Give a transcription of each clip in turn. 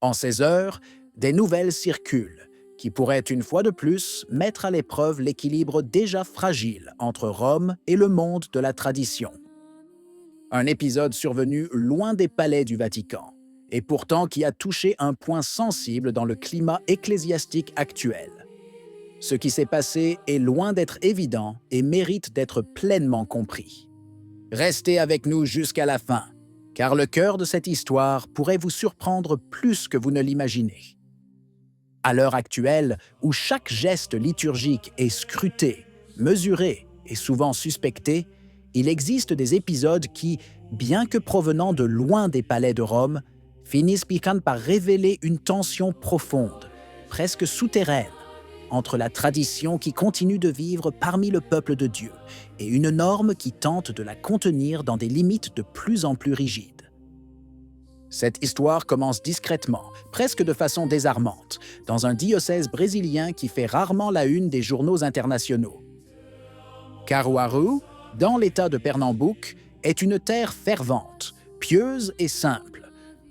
En ces heures, des nouvelles circulent, qui pourraient une fois de plus mettre à l'épreuve l'équilibre déjà fragile entre Rome et le monde de la tradition. Un épisode survenu loin des palais du Vatican, et pourtant qui a touché un point sensible dans le climat ecclésiastique actuel. Ce qui s'est passé est loin d'être évident et mérite d'être pleinement compris. Restez avec nous jusqu'à la fin, car le cœur de cette histoire pourrait vous surprendre plus que vous ne l'imaginez. À l'heure actuelle, où chaque geste liturgique est scruté, mesuré et souvent suspecté, il existe des épisodes qui, bien que provenant de loin des palais de Rome, finissent par révéler une tension profonde, presque souterraine, entre la tradition qui continue de vivre parmi le peuple de Dieu et une norme qui tente de la contenir dans des limites de plus en plus rigides. Cette histoire commence discrètement, presque de façon désarmante, dans un diocèse brésilien qui fait rarement la une des journaux internationaux. Caruaru, dans l'état de Pernambouc, est une terre fervente, pieuse et simple,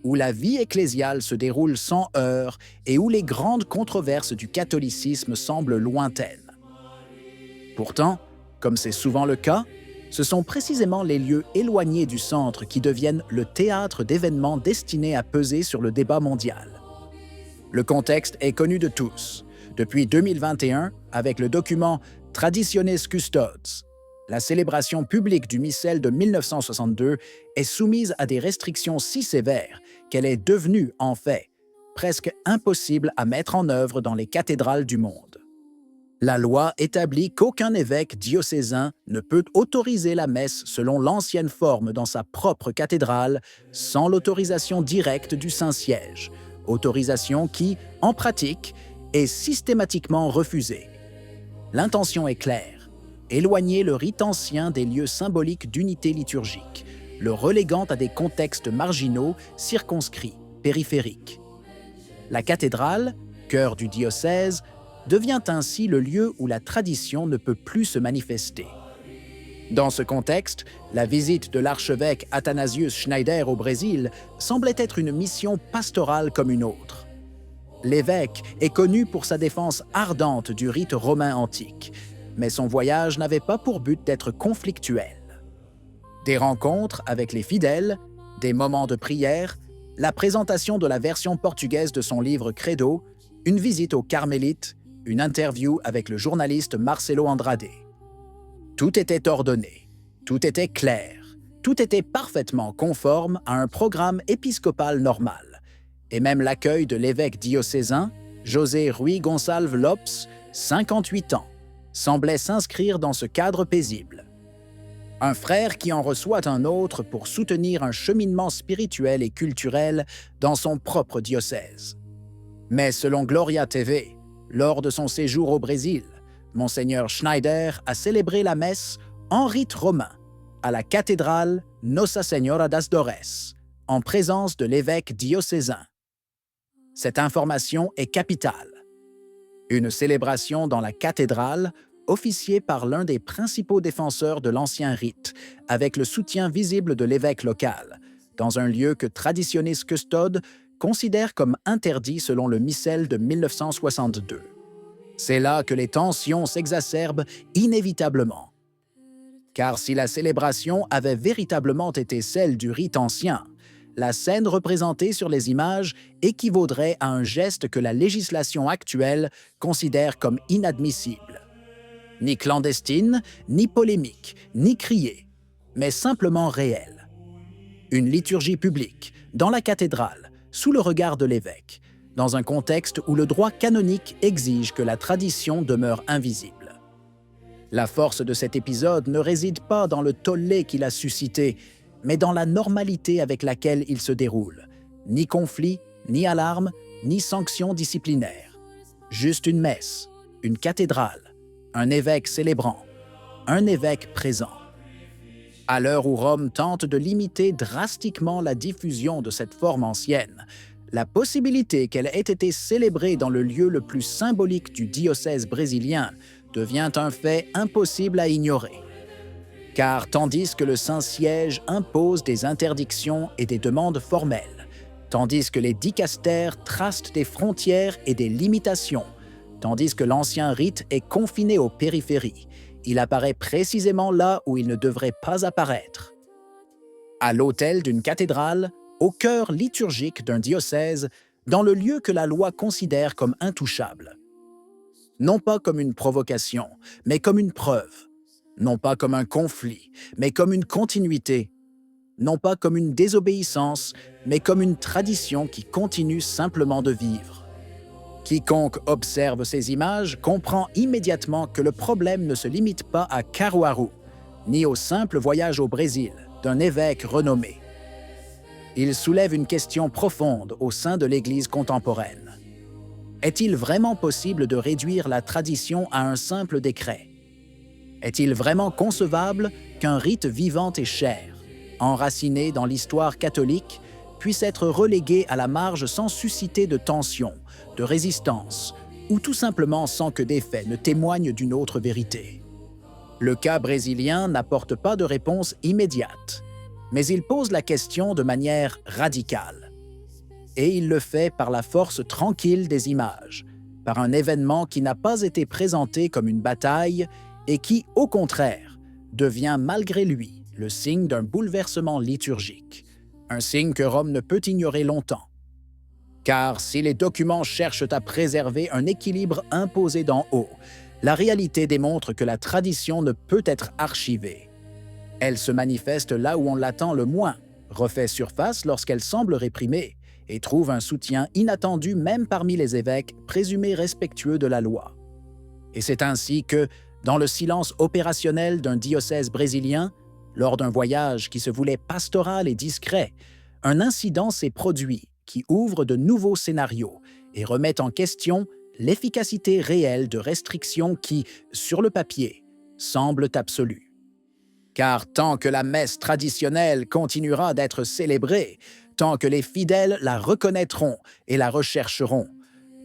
où la vie ecclésiale se déroule sans heurts et où les grandes controverses du catholicisme semblent lointaines. Pourtant, comme c'est souvent le cas, ce sont précisément les lieux éloignés du centre qui deviennent le théâtre d'événements destinés à peser sur le débat mondial. Le contexte est connu de tous. Depuis 2021, avec le document Traditionis Custodes, la célébration publique du missel de 1962 est soumise à des restrictions si sévères qu'elle est devenue, en fait, presque impossible à mettre en œuvre dans les cathédrales du monde. La loi établit qu'aucun évêque diocésain ne peut autoriser la messe selon l'ancienne forme dans sa propre cathédrale sans l'autorisation directe du Saint-Siège, autorisation qui, en pratique, est systématiquement refusée. L'intention est claire: éloigner le rite ancien des lieux symboliques d'unité liturgique, le reléguant à des contextes marginaux, circonscrits, périphériques. La cathédrale, cœur du diocèse, devient ainsi le lieu où la tradition ne peut plus se manifester. Dans ce contexte, la visite de l'archevêque Athanasius Schneider au Brésil semblait être une mission pastorale comme une autre. L'évêque est connu pour sa défense ardente du rite romain antique, mais son voyage n'avait pas pour but d'être conflictuel. Des rencontres avec les fidèles, des moments de prière, la présentation de la version portugaise de son livre Credo, une visite aux Carmélites, une interview avec le journaliste Marcelo Andrade. Tout était ordonné, tout était clair, tout était parfaitement conforme à un programme épiscopal normal, et même l'accueil de l'évêque diocésain, José Ruy Gonçalves Lopes, 58 ans, semblait s'inscrire dans ce cadre paisible. Un frère qui en reçoit un autre pour soutenir un cheminement spirituel et culturel dans son propre diocèse. Mais selon Gloria TV, lors de son séjour au Brésil, Monseigneur Schneider a célébré la messe en rite romain, à la cathédrale Nossa Senhora das Dores, en présence de l'évêque diocésain. Cette information est capitale. Une célébration dans la cathédrale, officiée par l'un des principaux défenseurs de l'ancien rite, avec le soutien visible de l'évêque local, dans un lieu que Traditionis Custodes considère comme interdit selon le missel de 1962. C'est là que les tensions s'exacerbent inévitablement. Car si la célébration avait véritablement été celle du rite ancien, la scène représentée sur les images équivaudrait à un geste que la législation actuelle considère comme inadmissible. Ni clandestine, ni polémique, ni criée, mais simplement réelle. Une liturgie publique, dans la cathédrale, sous le regard de l'évêque, dans un contexte où le droit canonique exige que la tradition demeure invisible. La force de cet épisode ne réside pas dans le tollé qu'il a suscité, mais dans la normalité avec laquelle il se déroule. Ni conflit, ni alarme, ni sanction disciplinaire. Juste une messe, une cathédrale, un évêque célébrant, un évêque présent. À l'heure où Rome tente de limiter drastiquement la diffusion de cette forme ancienne, la possibilité qu'elle ait été célébrée dans le lieu le plus symbolique du diocèse brésilien devient un fait impossible à ignorer. Car tandis que le Saint-Siège impose des interdictions et des demandes formelles, tandis que les dicastères tracent des frontières et des limitations, tandis que l'ancien rite est confiné aux périphéries. Il apparaît précisément là où il ne devrait pas apparaître. À l'autel d'une cathédrale, au cœur liturgique d'un diocèse, dans le lieu que la loi considère comme intouchable. Non pas comme une provocation, mais comme une preuve. Non pas comme un conflit, mais comme une continuité. Non pas comme une désobéissance, mais comme une tradition qui continue simplement de vivre. Quiconque observe ces images comprend immédiatement que le problème ne se limite pas à Caruaru, ni au simple voyage au Brésil d'un évêque renommé. Il soulève une question profonde au sein de l'Église contemporaine. Est-il vraiment possible de réduire la tradition à un simple décret? Est-il vraiment concevable qu'un rite vivant et cher, enraciné dans l'histoire catholique, puisse être relégué à la marge sans susciter de tension, de résistance, ou tout simplement sans que des faits ne témoignent d'une autre vérité? Le cas brésilien n'apporte pas de réponse immédiate, mais il pose la question de manière radicale. Et il le fait par la force tranquille des images, par un événement qui n'a pas été présenté comme une bataille et qui, au contraire, devient malgré lui le signe d'un bouleversement liturgique, un signe que Rome ne peut ignorer longtemps. Car si les documents cherchent à préserver un équilibre imposé d'en haut, la réalité démontre que la tradition ne peut être archivée. Elle se manifeste là où on l'attend le moins, refait surface lorsqu'elle semble réprimée, et trouve un soutien inattendu même parmi les évêques présumés respectueux de la loi. Et c'est ainsi que, dans le silence opérationnel d'un diocèse brésilien, lors d'un voyage qui se voulait pastoral et discret, un incident s'est produit qui ouvre de nouveaux scénarios et remet en question l'efficacité réelle de restrictions qui, sur le papier, semblent absolues. Car tant que la messe traditionnelle continuera d'être célébrée, tant que les fidèles la reconnaîtront et la rechercheront,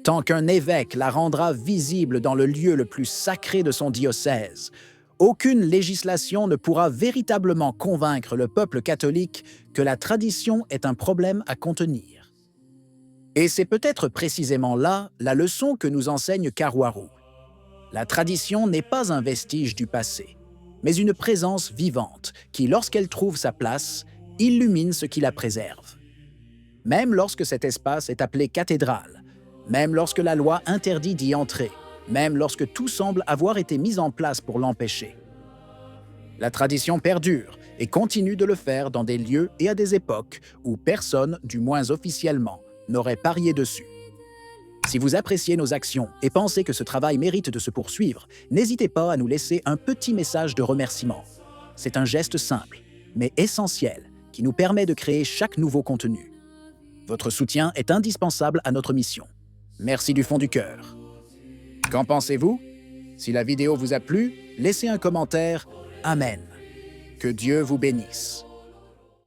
tant qu'un évêque la rendra visible dans le lieu le plus sacré de son diocèse, aucune législation ne pourra véritablement convaincre le peuple catholique que la tradition est un problème à contenir. Et c'est peut-être précisément là la leçon que nous enseigne Caruaru. La tradition n'est pas un vestige du passé, mais une présence vivante qui, lorsqu'elle trouve sa place, illumine ce qui la préserve. Même lorsque cet espace est appelé cathédrale, même lorsque la loi interdit d'y entrer, même lorsque tout semble avoir été mis en place pour l'empêcher. La tradition perdure et continue de le faire dans des lieux et à des époques où personne, du moins officiellement, n'aurait parié dessus. Si vous appréciez nos actions et pensez que ce travail mérite de se poursuivre, n'hésitez pas à nous laisser un petit message de remerciement. C'est un geste simple, mais essentiel, qui nous permet de créer chaque nouveau contenu. Votre soutien est indispensable à notre mission. Merci du fond du cœur. Qu'en pensez-vous? Si la vidéo vous a plu, laissez un commentaire. Amen. Que Dieu vous bénisse.